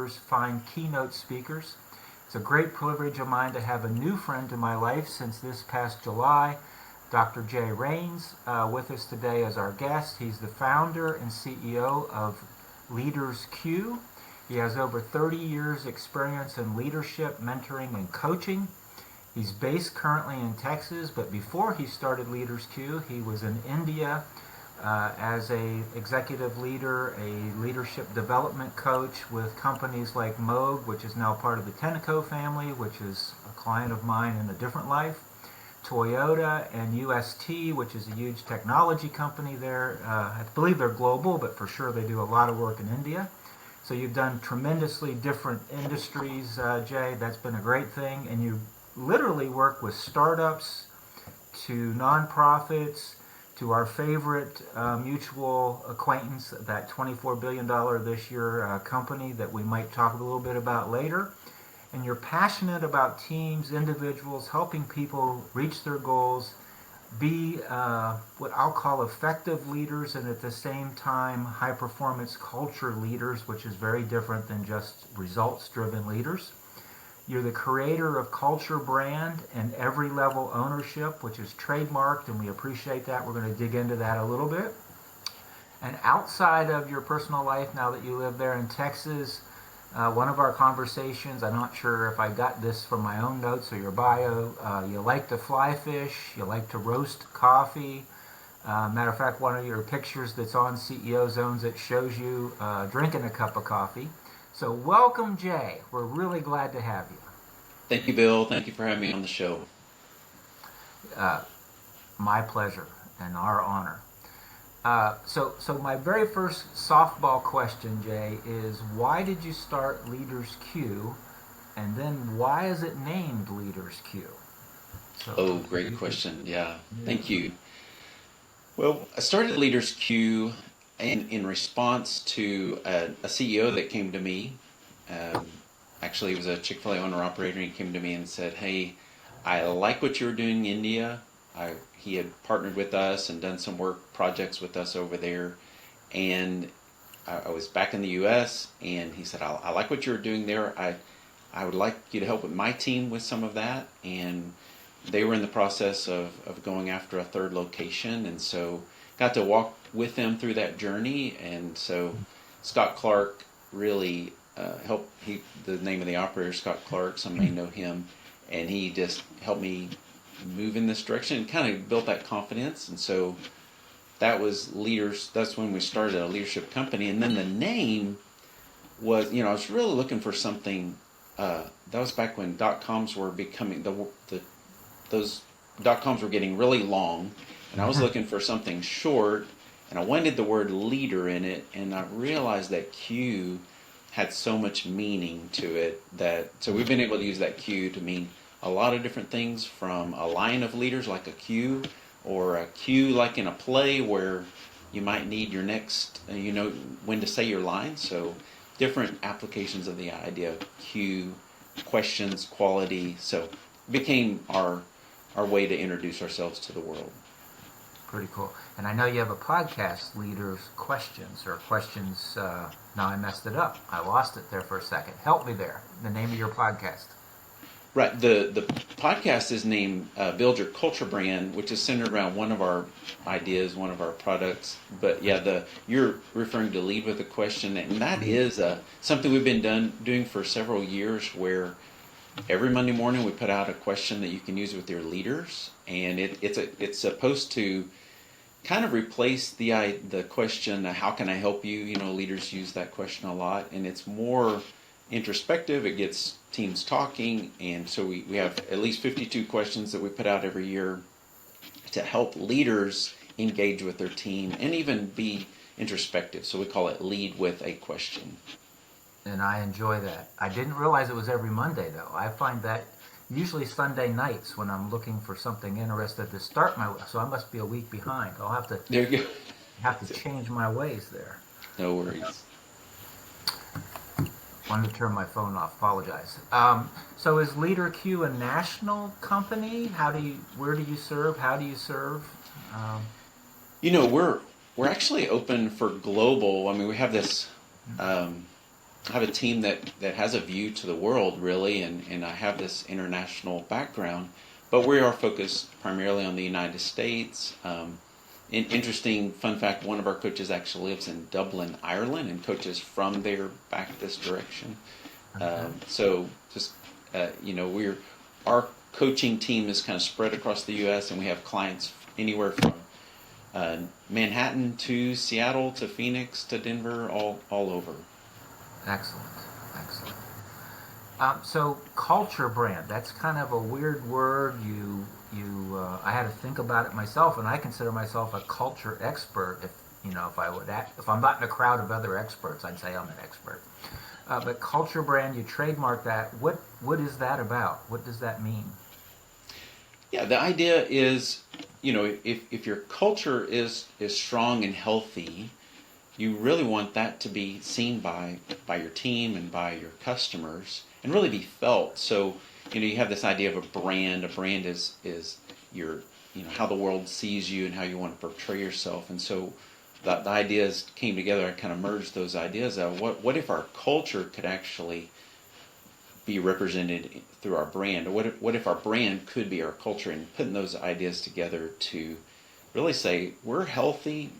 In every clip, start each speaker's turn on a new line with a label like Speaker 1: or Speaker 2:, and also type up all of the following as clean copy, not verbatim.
Speaker 1: leaders find keynote speakers. It's a great privilege of mine to have a new friend in my life since this past July, Dr. Reins, with us today as our guest. He's the founder and CEO of LeadersQ. He has over 30 years experience in leadership, mentoring, and coaching. He's based currently in Texas, but before he started LeadersQ, he was in India as a executive leader, a leadership development coach with companies like Moog, which is now part of the Tenneco family, which is a client of mine in a different life, Toyota, and UST, which is a huge technology company there. I believe they're global, but for sure they do a lot of work in India. So you've done tremendously different industries, Jay. That's been a great thing. And you literally work with startups to nonprofits to our favorite mutual acquaintance, that $24 billion this year company that we might talk a little bit about later. And you're passionate about teams, individuals, helping people reach their goals, be what I'll call effective leaders, and at the same time high-performance culture leaders, which is very different than just results-driven leaders. You're the creator of Culture Brand and Every Level Ownership, which is trademarked, and we appreciate that. We're going to dig into that a little bit. And outside of your personal life, now that you live there in Texas, one of our conversations, I'm not sure if I got this from my own notes or your bio, you like to fly fish, you like to roast coffee. Matter of fact, one of your pictures that's on CEO Zones, it shows you drinking a cup of coffee. So welcome, Jay. We're really glad to have you.
Speaker 2: Thank you, Bill. Thank you for having me on the show.
Speaker 1: My pleasure and our honor. So my very first softball question, Jay, is why did you start LeadersQ, and then why is it named LeadersQ?
Speaker 2: Great question. Yeah, thank you. Well, I started LeadersQ in response to a CEO that came to me. Actually, he was a Chick-fil-A owner-operator. He came to me and said, hey, I like what you're doing in India. He had partnered with us and done some projects with us over there. And I was back in the U.S., and he said, I like what you're doing there. I would like you to help with my team with some of that. And they were in the process of going after a third location, and so got to walk with them through that journey. And so Scott Clark really helped. The name of the operator, Scott Clark, some may know him, and he just helped me move in this direction and kind of built that confidence. And so that was that's when we started a leadership company. And then the name was, I was really looking for something. That was back when .coms were becoming those .coms were getting really long, and I was looking for something short, and I wanted the word leader in it, and I realized that Q had so much meaning to it so we've been able to use that Q to mean a lot of different things, from a line of leaders like a queue, or a cue like in a play where you might need your next, when to say your line. So different applications of the idea of cue, questions, quality. So it became our way to introduce ourselves to the world.
Speaker 1: Pretty cool. And I know you have a podcast, Leaders Questions, or Questions, now I messed it up. I lost it there for a second. Help me there. The name of your podcast.
Speaker 2: Right. The podcast is named Build Your Culture Brand, which is centered around one of our ideas, one of our products. But yeah, you're referring to Lead with a Question, and that is something we've been doing for several years, where every Monday morning we put out a question that you can use with your leaders, and it's supposed to kind of replace the question, how can I help you? Leaders use that question a lot, and it's more introspective. It gets teams talking, and so we have at least 52 questions that we put out every year to help leaders engage with their team and even be introspective. So we call it Lead with a Question.
Speaker 1: And I enjoy that. I didn't realize it was every Monday, though. I find that usually Sunday nights when I'm looking for something interested to start my, so I must be a week behind. I'll have to
Speaker 2: there you go.
Speaker 1: Have to change my ways there.
Speaker 2: No worries.
Speaker 1: Wanted to turn my phone off. Apologize. So is LeaderQ a national company? Where do you serve? How do you serve?
Speaker 2: We're actually open for global. I mean, we have this I have a team that has a view to the world, really, and I have this international background, but we are focused primarily on the United States. Interesting fun fact, one of our coaches actually lives in Dublin, Ireland, and coaches from there back this direction. So just, our coaching team is kind of spread across the U.S., and we have clients anywhere from Manhattan to Seattle to Phoenix to Denver, all over.
Speaker 1: Excellent, excellent. So culture brand, that's kind of a weird word. I had to think about it myself, and I consider myself a culture expert. If I'm not in a crowd of other experts, I'd say I'm an expert. But culture brand, you trademark that. What is that about? What does that mean?
Speaker 2: Yeah, the idea is, if your culture is strong and healthy, you really want that to be seen by your team and by your customers, and really be felt. So, you have this idea of a brand. A brand is your, how the world sees you and how you want to portray yourself. And so the ideas came together. I kind of merged those ideas out. What if our culture could actually be represented through our brand? Or what if our brand could be our culture? And putting those ideas together to really say, we're healthy.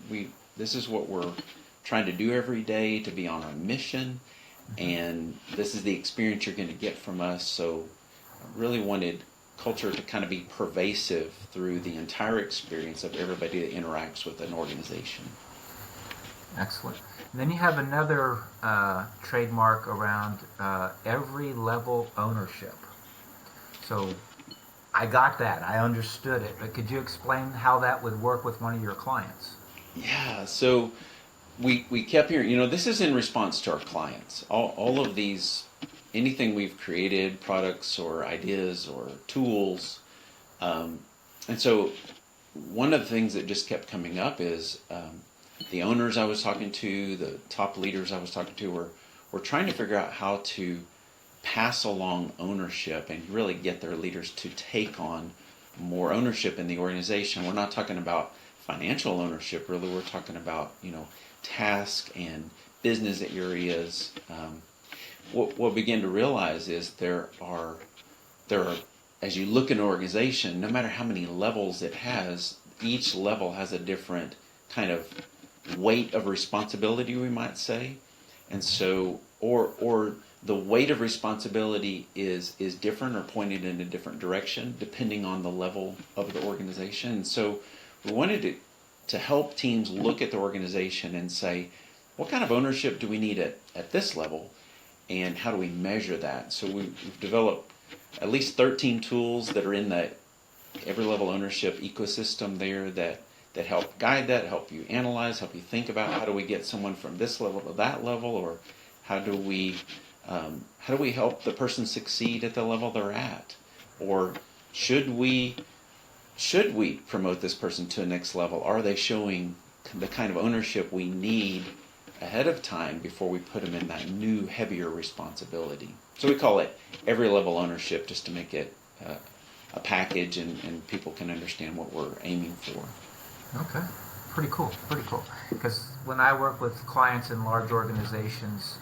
Speaker 2: This is what we're trying to do every day, to be on our mission, and this is the experience you're going to get from us. So I really wanted culture to kind of be pervasive through the entire experience of everybody that interacts with an organization.
Speaker 1: Excellent. And then you have another trademark around every level ownership. So I got that. I understood it. But could you explain how that would work with one of your clients?
Speaker 2: Yeah, so we kept hearing, this is in response to our clients. All of these, anything we've created, products or ideas or tools. And so one of the things that just kept coming up is the owners I was talking to, the top leaders I was talking to were trying to figure out how to pass along ownership and really get their leaders to take on more ownership in the organization. We're not talking about financial ownership, really. We're talking about, task and business areas. What we begin to realize is there are, as you look at an organization, no matter how many levels it has, each level has a different kind of weight of responsibility, we might say. And so, or the weight of responsibility is different or pointed in a different direction depending on the level of the organization. And so we wanted to help teams look at the organization and say, what kind of ownership do we need at this level, and how do we measure that? So we've developed at least 13 tools that are in the every level ownership ecosystem there that help guide that, help you analyze, help you think about how do we get someone from this level to that level, or how do we help the person succeed at the level they're at, or should we promote this person to the next level? Are they showing the kind of ownership we need ahead of time before we put them in that new, heavier responsibility? So we call it every level ownership, just to make it a package and people can understand what we're aiming for.
Speaker 1: Okay, pretty cool. Because when I work with clients in large organizations,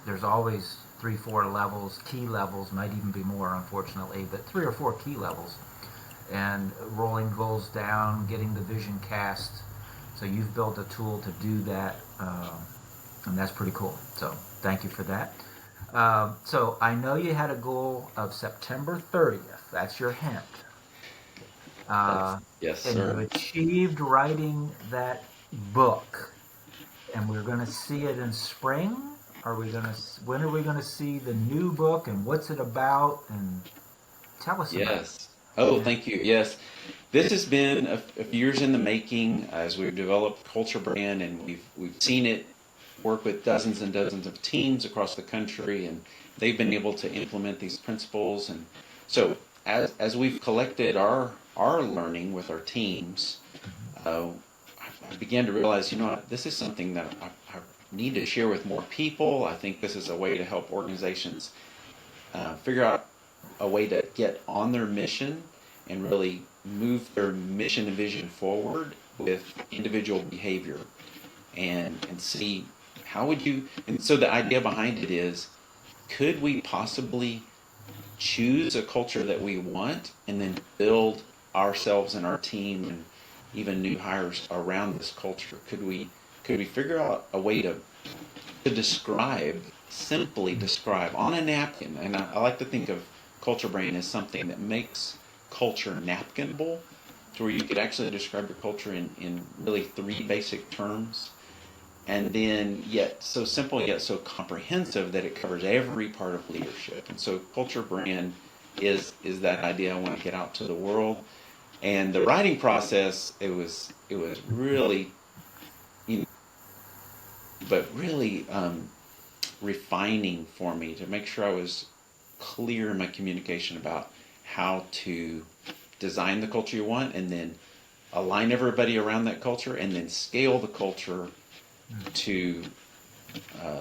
Speaker 1: there's always 3-4 levels, key levels, might even be more, unfortunately, but 3 or 4 key levels. And rolling goals down, getting the vision cast. So you've built a tool to do that, and that's pretty cool. So thank you for that. So I know you had a goal of September 30th. That's your hint.
Speaker 2: Yes,
Speaker 1: And
Speaker 2: sir.
Speaker 1: you achieved writing that book. And we're going to see it in spring. When are we going to see the new book, and what's it about? And tell us about it.
Speaker 2: Yes. Oh, thank you. Yes. This has been a few years in the making as we've developed Culture Brand, and we've seen it work with dozens and dozens of teams across the country, and they've been able to implement these principles. And so as we've collected our learning with our teams, I began to realize, this is something that I need to share with more people. I think this is a way to help organizations figure out a way to get on their mission and really move their mission and vision forward with individual behavior, and see how would you, and so the idea behind it is, could we possibly choose a culture that we want and then build ourselves and our team and even new hires around this culture? Could we figure out a way to describe, simply describe on a napkin? And I like to think of culture brand as something that makes culture napkinable, to where you could actually describe your culture in really three basic terms, and then yet so simple yet so comprehensive that it covers every part of leadership. And so culture brand is that idea I want to get out to the world. And the writing process, it was really, you know, but really refining for me to make sure I was clear in my communication about how to design the culture you want, and then align everybody around that culture, and then scale the culture to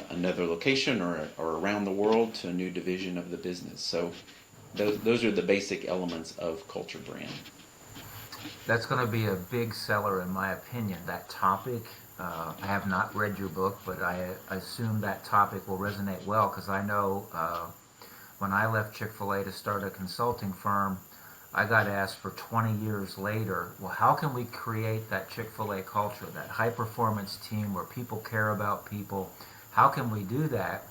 Speaker 2: another location or around the world to a new division of the business. So those are the basic elements of culture brand.
Speaker 1: That's going to be a big seller in my opinion, that topic. I have not read your book, but I assume that topic will resonate well, because I know when I left Chick-fil-A to start a consulting firm, I got asked for 20 years later, well, how can we create that Chick-fil-A culture, that high-performance team where people care about people? How can we do that?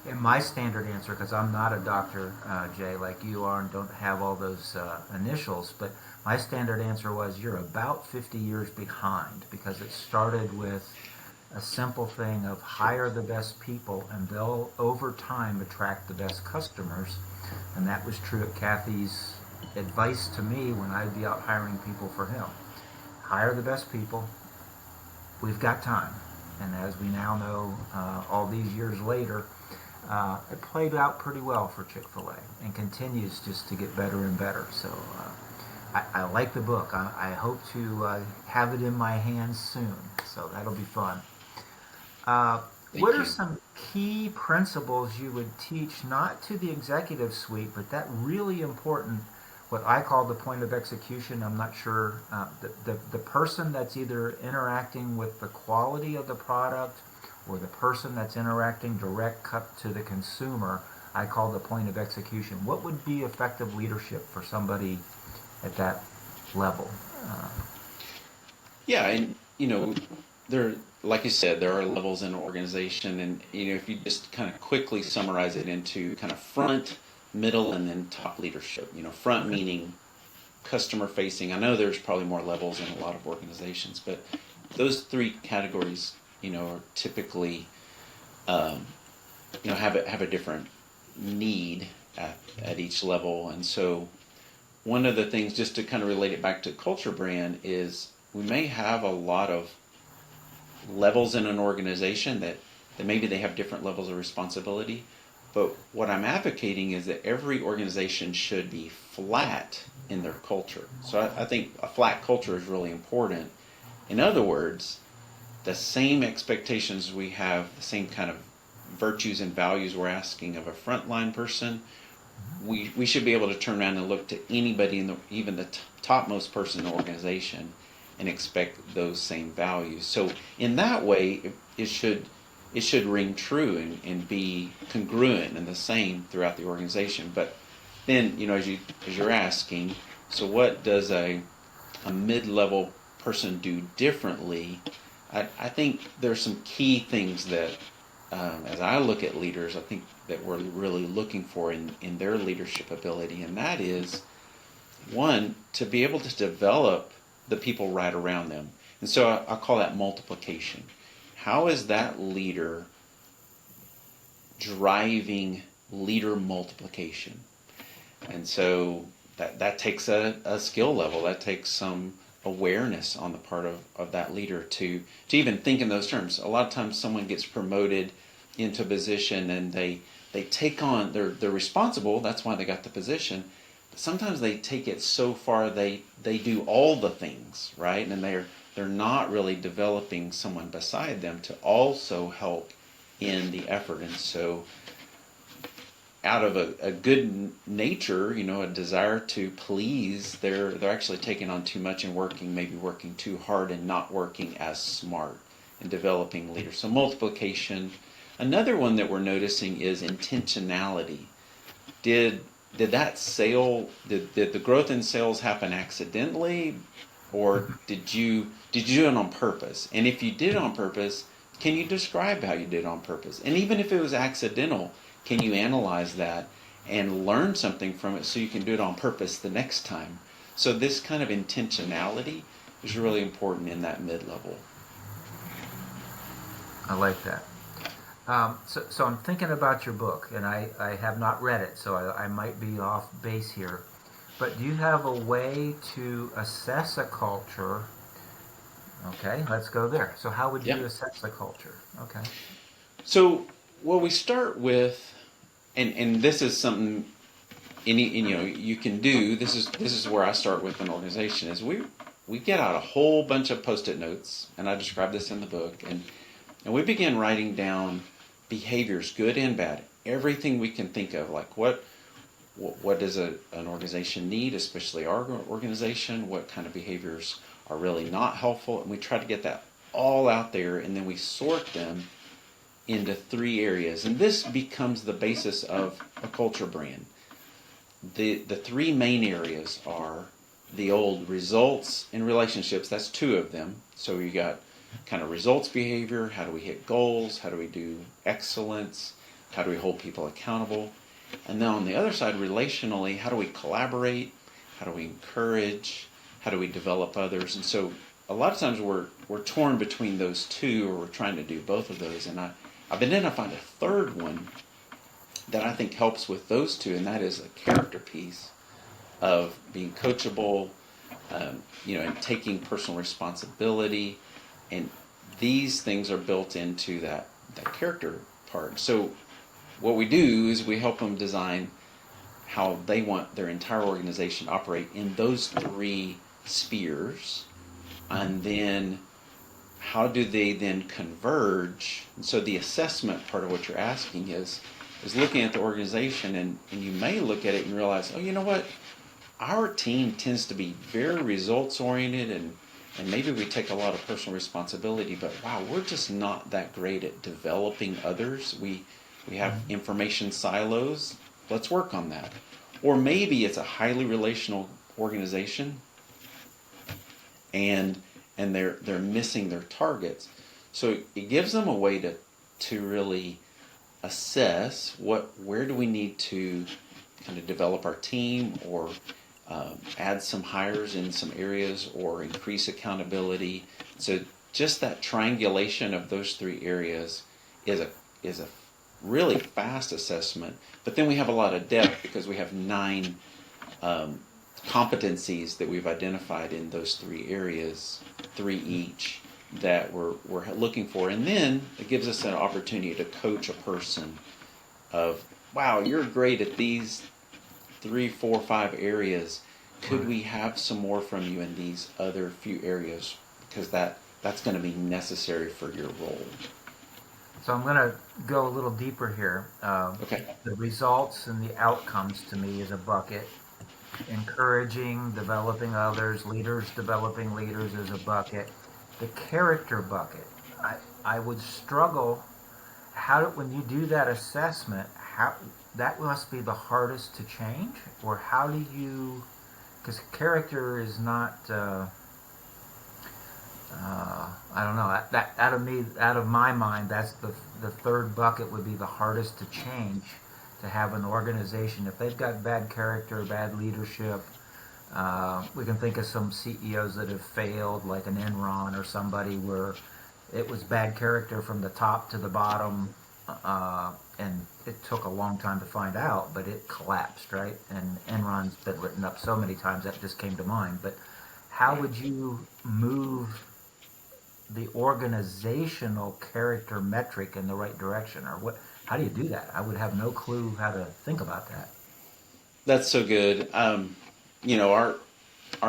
Speaker 1: And my standard answer, because I'm not a doctor, Jay, like you are, and don't have all those initials, but my standard answer was, you're about 50 years behind, because it started with a simple thing of hire the best people, and they'll, over time, attract the best customers. And that was true at Kathy's advice to me when I'd be out hiring people for him. Hire the best people. We've got time. And as we now know, all these years later, it played out pretty well for Chick-fil-A and continues just to get better and better. So I like the book. I hope to have it in my hands soon. So that'll be fun. What are some key principles you would teach, not to the executive suite, but that really important, what I call the point of execution? I'm not sure, the person that's either interacting with the quality of the product or the person that's interacting direct cut to the consumer, I call the point of execution. What would be effective leadership for somebody at that level?
Speaker 2: Yeah, and there, like you said, there are levels in an organization, and if you just kind of quickly summarize it into kind of front, middle, and then top leadership. Front meaning customer facing. I know there's probably more levels in a lot of organizations, but those three categories, are typically, have a different need at each level. And so one of the things, just to kind of relate it back to culture brand, is we may have a lot of levels in an organization that maybe they have different levels of responsibility. But what I'm advocating is that every organization should be flat in their culture. So I think a flat culture is really important. In other words, the same expectations we have, the same kind of virtues and values we're asking of a frontline person, we should be able to turn around and look to anybody, even the topmost person in the organization, and expect those same values. So in that way, it should ring true and be congruent and the same throughout the organization. But then, as you're asking, so what does a mid-level person do differently? I think there's some key things that, as I look at leaders, I think that we're really looking for in their leadership ability, and that is, one, to be able to develop the people right around them. And so I call that multiplication. How is that leader driving leader multiplication? And so that takes a skill level. That takes some awareness on the part of that leader to even think in those terms. A lot of times someone gets promoted into a position and they take on, they're responsible, that's why they got the position. But sometimes they take it so far they do all the things, right? And they're not really developing someone beside them to also help in the effort. And so out of a good nature, a desire to please, they're actually taking on too much and maybe working too hard and not working as smart. in developing leaders. So multiplication. Another one that we're noticing is intentionality. Did the growth in sales happen accidentally, or did you do it on purpose? And if you did it on purpose, can you describe how you did it on purpose? And even if it was accidental, can you analyze that and learn something from it so you can do it on purpose the next time? So this kind of intentionality is really important in that mid-level.
Speaker 1: I like that. So I'm thinking about your book, and I have not read it, so I might be off base here. But do you have a way to assess a culture? Okay, let's go there. So how would you assess a culture? Okay.
Speaker 2: So what we start with, and this is something you can do. This is where I start with an organization. Is we get out a whole bunch of Post-it notes, and I describe this in the book, and we begin writing down behaviors, good and bad, everything we can think of, like what does an organization need, especially our organization, what kind of behaviors are really not helpful, and we try to get that all out there, and then we sort them into 3 areas, and this becomes the basis of a culture brand. The 3 main areas are the old results and relationships. That's 2 of them. So you got kind of results behavior, how do we hit goals, how do we do excellence, how do we hold people accountable, and then on the other side, relationally, how do we collaborate, how do we encourage, how do we develop others. And so a lot of times we're torn between those 2, or we're trying to do both of those, and I've identified a 3rd one that I think helps with those 2, and that is a character piece of being coachable, and taking personal responsibility. And these things are built into that character part. So what we do is we help them design how they want their entire organization to operate in those 3 spheres. And then how do they then converge? And so the assessment part of what you're asking is looking at the organization, and you may look at it and realize, oh, you know what? Our team tends to be very results oriented, and maybe we take a lot of personal responsibility, but wow, we're just not that great at developing others. We have information silos. Let's work on that. Or maybe it's a highly relational organization, and they're missing their targets. So it gives them a way to really assess where do we need to kind of develop our team, or add some hires in some areas, or increase accountability. So just that triangulation of those 3 areas is a really fast assessment. But then we have a lot of depth, because we have 9 competencies that we've identified in those 3 areas, 3 each, that we're looking for. And then it gives us an opportunity to coach a person of, wow, you're great at these 3, 4, 5 areas. Could we have some more from you in these other few areas? Because that's going to be necessary for your role.
Speaker 1: So I'm going to go a little deeper here.
Speaker 2: Okay.
Speaker 1: The results and the outcomes to me is a bucket. Encouraging, developing others, leaders developing leaders is a bucket. The character bucket, I would struggle. When you do that assessment, that must be the hardest to change, or how do you? Because character is not. I don't know. That out of my mind, that's the 3rd bucket would be the hardest to change. To have an organization, if they've got bad character, bad leadership, we can think of some CEOs that have failed, like an Enron or somebody, where it was bad character from the top to the bottom, and it took a long time to find out, but it collapsed, right? And Enron's been written up so many times that just came to mind. But how would you move the organizational character metric in the right direction, or what? How do you do that? I would have no clue how to think about that.
Speaker 2: That's so good. Our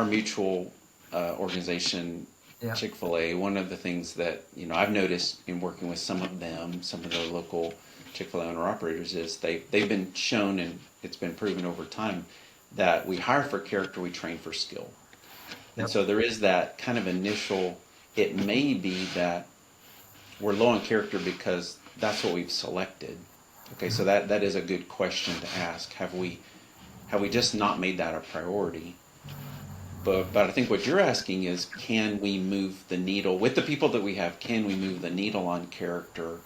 Speaker 2: mutual organization,
Speaker 1: Yeah.
Speaker 2: Chick-fil-A, one of the things that I've noticed in working with some of the local Chick-fil-A owner operators, is they've been shown, and it's been proven over time, that we hire for character, we train for skill. And
Speaker 1: Yep.
Speaker 2: so there is that kind of initial, it may be that we're low on character because that's what we've selected? Okay, so that is a good question to ask. Have we just not made that a priority? But I think what you're asking is, can we move the needle with the people that we have? Can we move the needle on character?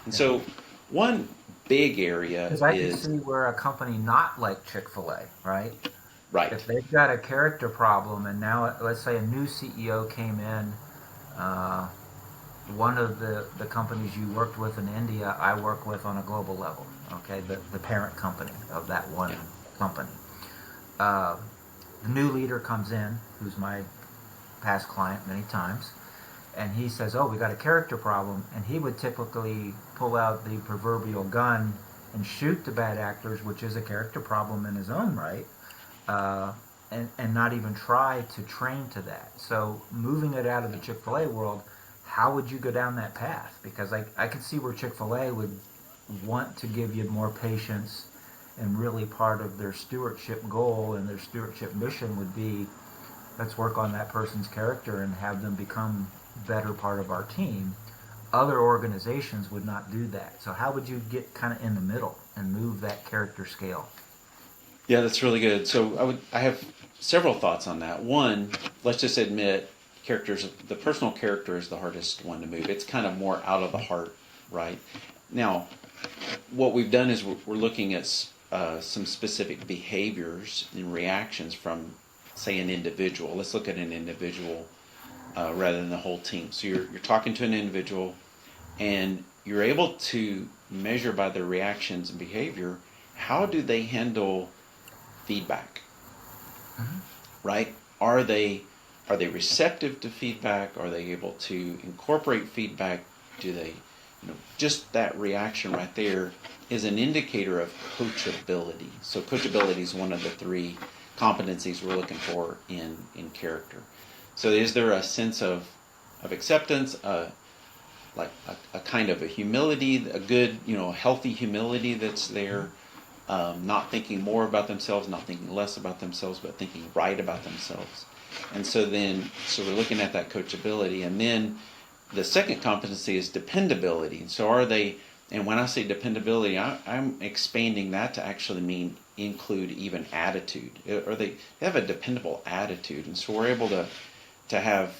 Speaker 2: And so one big area
Speaker 1: Because I could
Speaker 2: is
Speaker 1: see where a company not like Chick-fil-A, right?
Speaker 2: right.
Speaker 1: If they've got a character problem, and now let's say a new CEO came in, uh, one of the companies you worked with in India, I work with on a global level. Okay, the parent company of that one
Speaker 2: Yeah.
Speaker 1: company. Uh, the new leader comes in, who's my past client many times, and he says, "Oh, we got a character problem," and he would typically pull out the proverbial gun and shoot the bad actors, which is a character problem in his own right, uh, and not even try to train to that. So moving it out of the Chick-fil-A world, how would you go down that path? Because I could see where Chick-fil-A would want to give you more patience, and really part of their stewardship goal and their stewardship mission would be, let's work on that person's character and have them become better part of our team. Other organizations would not do that. So how would you get kind of in the middle and move that character scale?
Speaker 2: Yeah, that's really good. So I have several thoughts on that. One, let's just admit the personal character is the hardest one to move. It's kind of more out of the heart, right? Now, what we've done is we're looking at some specific behaviors and reactions from, say, an individual. Let's look at an individual rather than the whole team. So you're talking to an individual, and you're able to measure by their reactions and behavior, how do they handle feedback, right? Are they receptive to feedback? Are they able to incorporate feedback? Do they, just that reaction right there is an indicator of coachability. So coachability is one of the three competencies we're looking for in character. So is there a sense of acceptance, like a kind of a humility, a good, healthy humility that's there, not thinking more about themselves, not thinking less about themselves, but thinking right about themselves. And so we're looking at that coachability. And then the second competency is dependability. So and when I say dependability, I'm expanding that to actually include even attitude. Or they have a dependable attitude. And so we're able to have,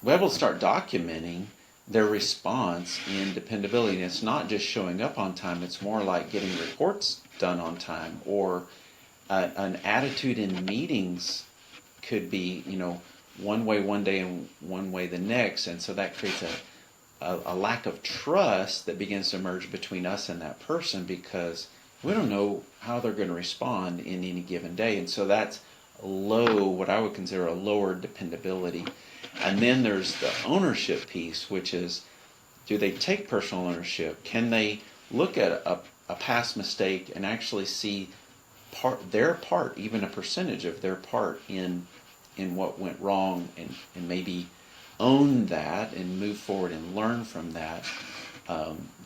Speaker 2: we're able to start documenting their response in dependability. And it's not just showing up on time, it's more like getting reports done on time, or an attitude in meetings could be, one way one day and one way the next. And so that creates a lack of trust that begins to emerge between us and that person, because we don't know how they're going to respond in any given day. And so that's what I would consider a lower dependability. And then there's the ownership piece, which is, do they take personal ownership? Can they look at a past mistake and actually see their part, even a percentage of their part in what went wrong, and maybe own that and move forward and learn from that?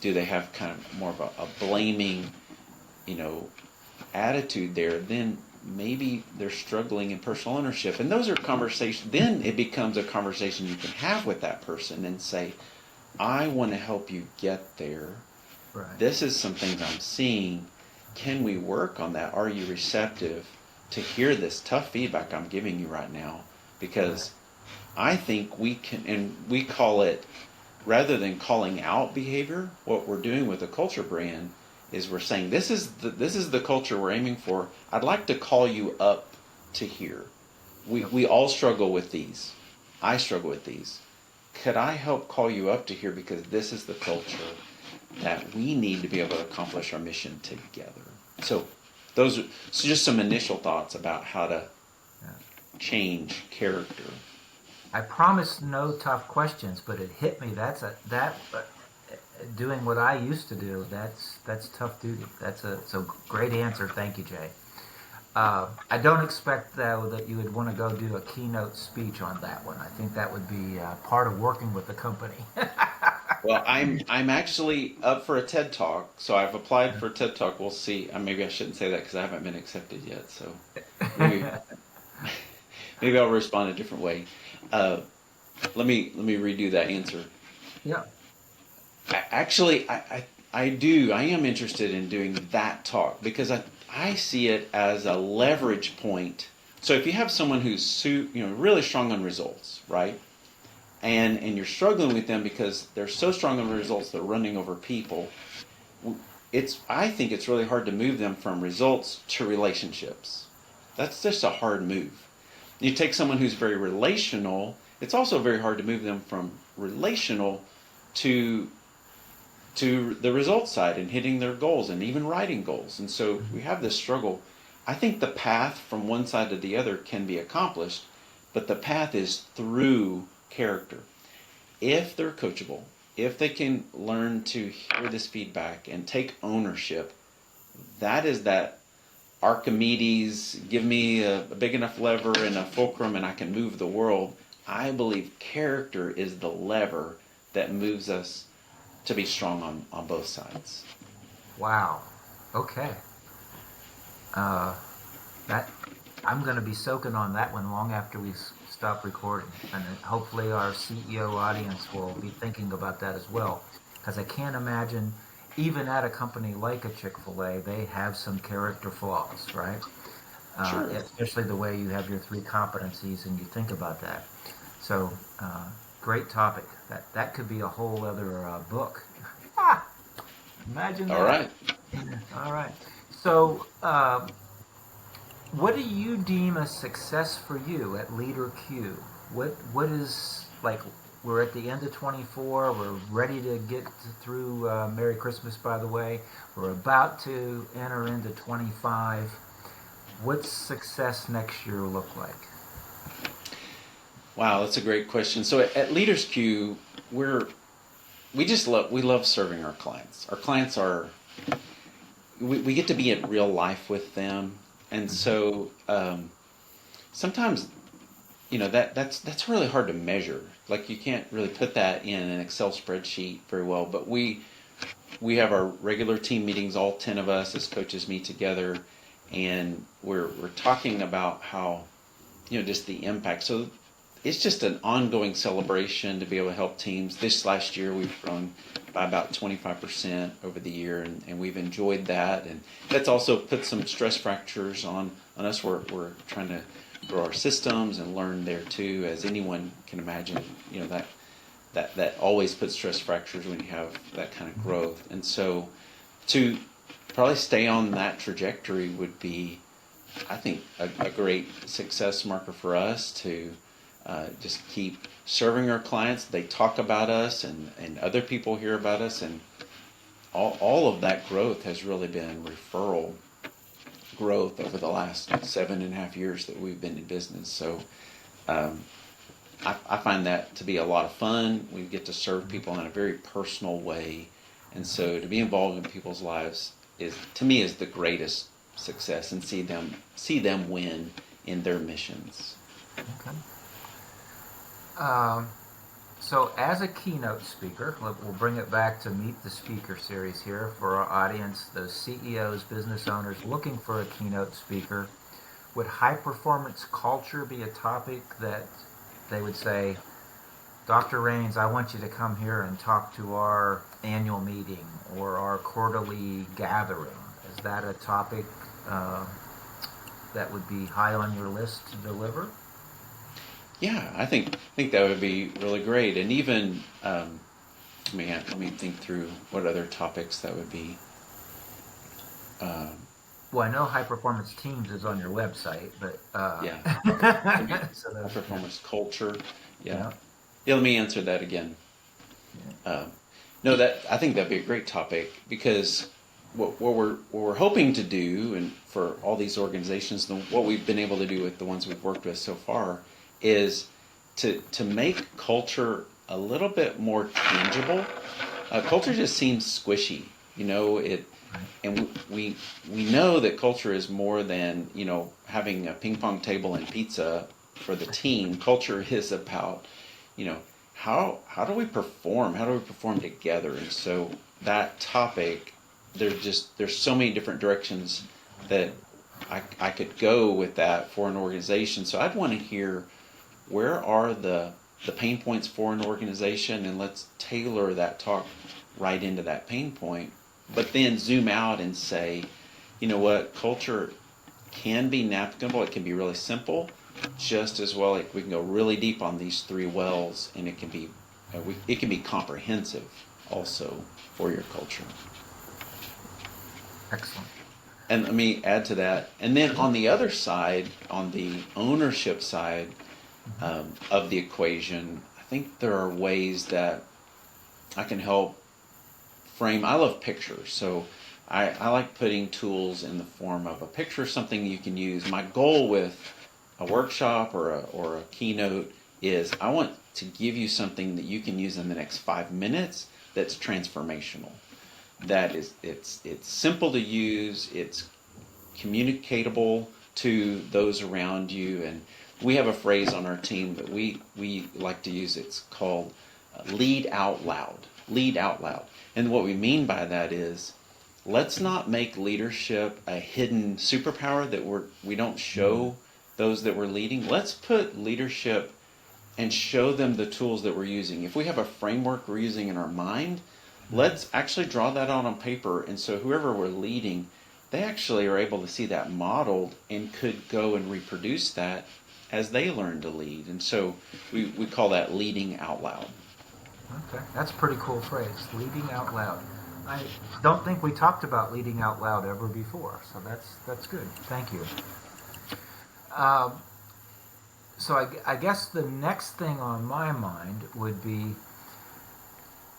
Speaker 2: Do they have kind of more of a blaming, attitude there? Then maybe they're struggling in personal ownership. And those are conversations, then it becomes a conversation you can have with that person and say, I want to help you get there.
Speaker 1: Right.
Speaker 2: This is some things I'm seeing. Can we work on that? Are you receptive to hear this tough feedback I'm giving you right now? Because I think we can, and we call it, rather than calling out behavior, what we're doing with the culture brand is we're saying, this is the culture we're aiming for. I'd like to call you up to here. We all struggle with these. I struggle with these. Could I help call you up to here, because this is the culture that we need to be able to accomplish our mission together. So those are just some initial thoughts about how to change character.
Speaker 1: I promised no tough questions, but it hit me. Doing what I used to do. That's tough duty. So great answer. Thank you, Jay. I don't expect though that you would want to go do a keynote speech on that one. I think that would be part of working with the company.
Speaker 2: Well, I'm actually up for a TED Talk, so I've applied for a TED Talk. We'll see. Maybe I shouldn't say that because I haven't been accepted yet. So maybe maybe I'll respond a different way. Let me redo that answer.
Speaker 1: Yeah.
Speaker 2: I do. I am interested in doing that talk because I see it as a leverage point. So if you have someone who's really strong on results, right? And you're struggling with them because they're so strong on results they're running over people. I think it's really hard to move them from results to relationships. That's just a hard move. You take someone who's very relational, it's also very hard to move them from relational to the results side and hitting their goals and even writing goals. And so we have this struggle. I think the path from one side to the other can be accomplished, but the path is through character. If they're coachable, if they can learn to hear this feedback and take ownership, that is that Archimedes, give me a big enough lever and a fulcrum and I can move the world. I believe character is the lever that moves us to be strong on both sides.
Speaker 1: Wow. Okay. That I'm going to be soaking on that one long after we stop recording, and hopefully our CEO audience will be thinking about that as well. Because I can't imagine, even at a company like a Chick-fil-A, they have some character flaws, right?
Speaker 2: Sure.
Speaker 1: Especially the way you have your three competencies and you think about that. So, great topic. That could be a whole other book. Ah, imagine that.
Speaker 2: All right.
Speaker 1: All right. So, what do you deem a success for you at LeaderQ? What is, like, we're at the end of 24. We're ready to get through Merry Christmas, by the way. We're about to enter into 25. What's success next year look like?
Speaker 2: Wow, that's a great question. So at LeadersQ, we love serving our clients. Our clients are we get to be in real life with them, and so sometimes that's really hard to measure. Like you can't really put that in an Excel spreadsheet very well. But we have our regular team meetings. All 10 of us as coaches meet together, and we're talking about how just the impact. So it's just an ongoing celebration to be able to help teams. This last year we've grown by about 25% over the year, and we've enjoyed that. And that's also put some stress fractures on us. We're trying to grow our systems and learn there too, as anyone can imagine. That always puts stress fractures when you have that kind of growth. And so to probably stay on that trajectory would be, I think, a great success marker for us to just keep serving our clients. They talk about us, and other people hear about us, and all of that growth has really been referral growth over the last 7.5 years that we've been in business. So I find that to be a lot of fun. We get to serve people in a very personal way, and so to be involved in people's lives to me is the greatest success, and see them win in their missions.
Speaker 1: Okay. So as a keynote speaker, we'll bring it back to Meet the Speaker series here for our audience, those CEOs, business owners looking for a keynote speaker. Would high performance culture be a topic that they would say, Dr. Reins, I want you to come here and talk to our annual meeting or our quarterly gathering? Is that a topic that would be high on your list to deliver?
Speaker 2: Yeah, I think that would be really great. And even let me think through what other topics that would be.
Speaker 1: Well, I know High Performance Teams is on your website, but
Speaker 2: Yeah,
Speaker 1: so
Speaker 2: high performance culture.
Speaker 1: yeah.
Speaker 2: Yeah, let me answer that again. No, I think that'd be a great topic, because what we're hoping to do, and for all these organizations, what we've been able to do with the ones we've worked with so far, is to make culture a little bit more tangible. Culture just seems squishy, and we know that culture is more than having a ping pong table and pizza for the team. Culture is about how do we perform? How do we perform together? And so that topic, there's so many different directions that I could go with that for an organization. So I'd want to hear, where are the the pain points for an organization, and let's tailor that talk right into that pain point. But then zoom out and say, you know what, culture can be navigable. It can be really simple, just as well. Like we can go really deep on these three wells, and it can be comprehensive also for your culture.
Speaker 1: Excellent.
Speaker 2: And let me add to that. And then on the other side, on the ownership side of the equation, I think there are ways that I can help frame. I love pictures, so I like putting tools in the form of a picture, something you can use. My goal with a workshop or a keynote is I want to give you something that you can use in the next 5 minutes that's transformational. That is, it's simple to use, it's communicatable to those around you, and we have a phrase on our team that we like to use. It's called lead out loud. Lead out loud. And what we mean by that is, let's not make leadership a hidden superpower that we don't show those that we're leading. Let's put leadership and show them the tools that we're using. If we have a framework we're using in our mind, let's actually draw that out on paper, and so whoever we're leading, they actually are able to see that modeled and could go and reproduce that as they learn to lead. And so we call that leading out loud.
Speaker 1: Okay, that's a pretty cool phrase, leading out loud. I don't think we talked about leading out loud ever before, so that's good. Thank you. So I guess the next thing on my mind would be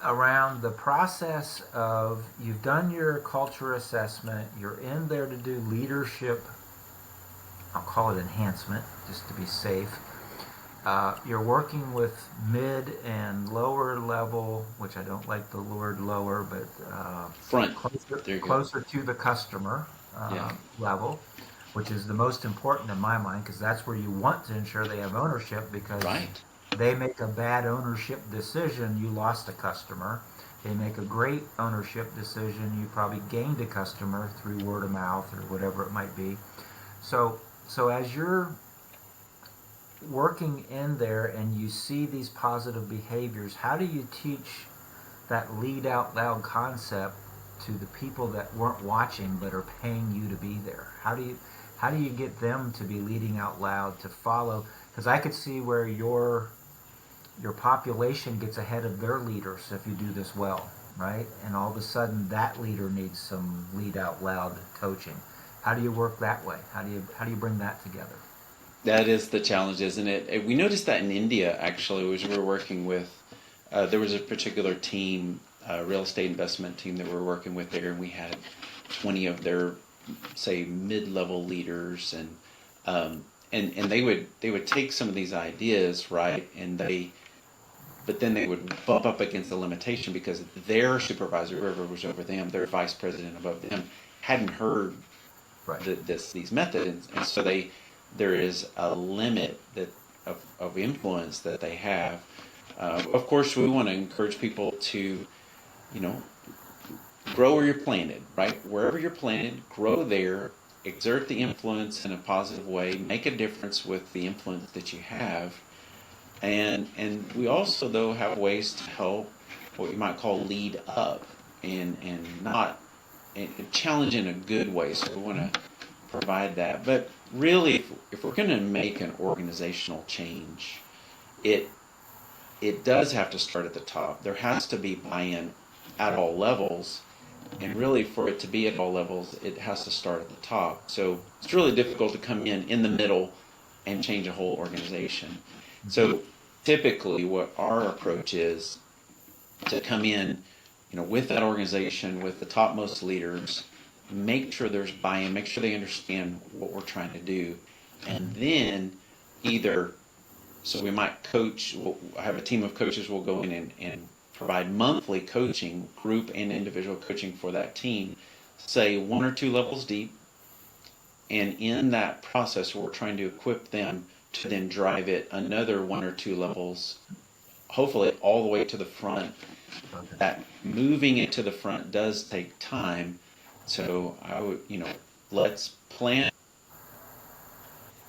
Speaker 1: around the process of, you've done your culture assessment, you're in there to do leadership, I'll call it enhancement, just to be safe. You're working with mid and lower level, which I don't like the word lower, but
Speaker 2: Front.
Speaker 1: closer to the customer level, which is the most important in my mind, because that's where you want to ensure they have ownership, because they make a bad ownership decision, you lost a customer. They make a great ownership decision, you probably gained a customer through word of mouth or whatever it might be. So as you're working in there and you see these positive behaviors, how do you teach that lead out loud concept to the people that weren't watching but are paying you to be there? How do you get them to be leading out loud, to follow? Because I could see where your population gets ahead of their leaders if you do this well, right? And all of a sudden that leader needs some lead out loud coaching. How do you work that way? How do you bring that together?
Speaker 2: That is the challenge, isn't it? We noticed that in India, actually, as we were working with, there was a particular team, real estate investment team that we were working with there, and we had 20 of their, say, mid-level leaders, and they would take some of these ideas, right, but then they would bump up against the limitation because their supervisor, whoever was over them, their vice president above them, hadn't heard these methods, and so there is a limit of influence that they have. Of course, we want to encourage people to, grow where you're planted, right? Wherever you're planted, grow there, exert the influence in a positive way, make a difference with the influence that you have. And we also, though, have ways to help what you might call lead up and not challenge in a good way. So we want to provide that. But really, if we're going to make an organizational change, it does have to start at the top. There has to be buy-in at all levels. And really, for it to be at all levels, it has to start at the top. So it's really difficult to come in the middle and change a whole organization. So typically what our approach is to come in, with that organization, with the topmost leaders, make sure there's buy-in, make sure they understand what we're trying to do. And then so we might coach, we'll have a team of coaches, we'll go in and provide monthly coaching, group and individual coaching for that team, say 1 or 2 levels deep. And in that process, we're trying to equip them to then drive it another 1 or 2 levels, hopefully all the way to the front. That moving it to the front does take time. So I would, let's plan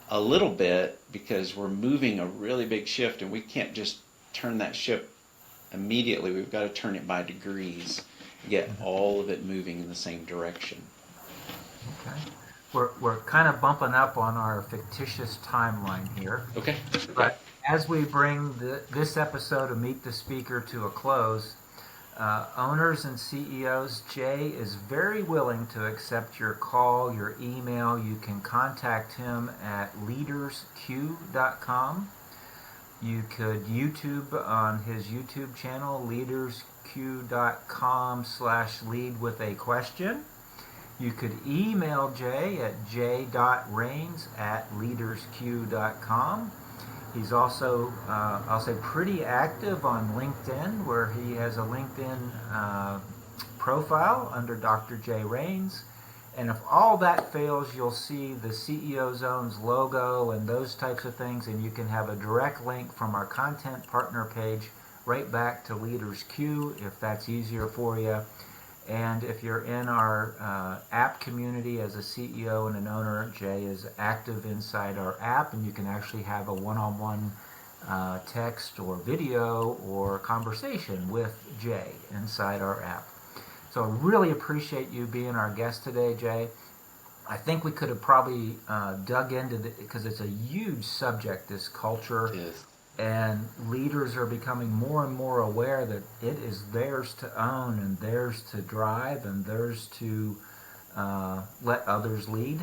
Speaker 2: a little bit, because we're moving a really big shift, and we can't just turn that ship immediately. We've got to turn it by degrees, get all of it moving in the same direction.
Speaker 1: Okay. We're kind of bumping up on our fictitious timeline here.
Speaker 2: Okay.
Speaker 1: But as we bring this episode of Meet the Speaker to a close, owners and CEOs, Jay is very willing to accept your call, your email. You can contact him at LeadersQ.com. You could YouTube on his YouTube channel, LeadersQ.com/lead-with-a-question. You could email Jay at j.rains@leadersq.com. He's also, I'll say, pretty active on LinkedIn, where he has a LinkedIn profile under Dr. J. Reins. And if all that fails, you'll see the CEO Zone's logo and those types of things, and you can have a direct link from our content partner page right back to LeadersQ if that's easier for you. And if you're in our app community as a CEO and an owner, Jay is active inside our app, and you can actually have a one-on-one text or video or conversation with Jay inside our app. So I really appreciate you being our guest today, Jay. I think we could have probably dug into it because it's a huge subject, this culture.
Speaker 2: It is.
Speaker 1: And leaders are becoming more and more aware that it is theirs to own and theirs to drive and theirs to let others lead.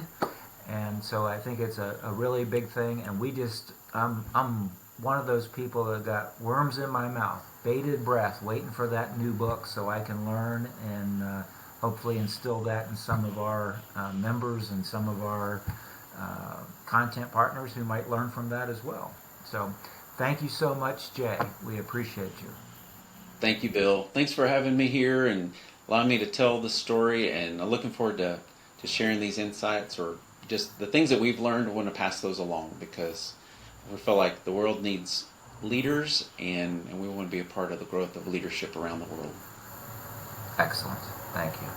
Speaker 1: And so I think it's a really big thing. And I'm one of those people that got worms in my mouth, bated breath, waiting for that new book so I can learn and hopefully instill that in some of our members and some of our content partners who might learn from that as well. So thank you so much, Jay. We appreciate you.
Speaker 2: Thank you, Bill. Thanks for having me here and allowing me to tell the story. And I'm looking forward to sharing these insights or just the things that we've learned. I want to pass those along because we feel like the world needs leaders and we want to be a part of the growth of leadership around the world.
Speaker 1: Excellent. Thank you.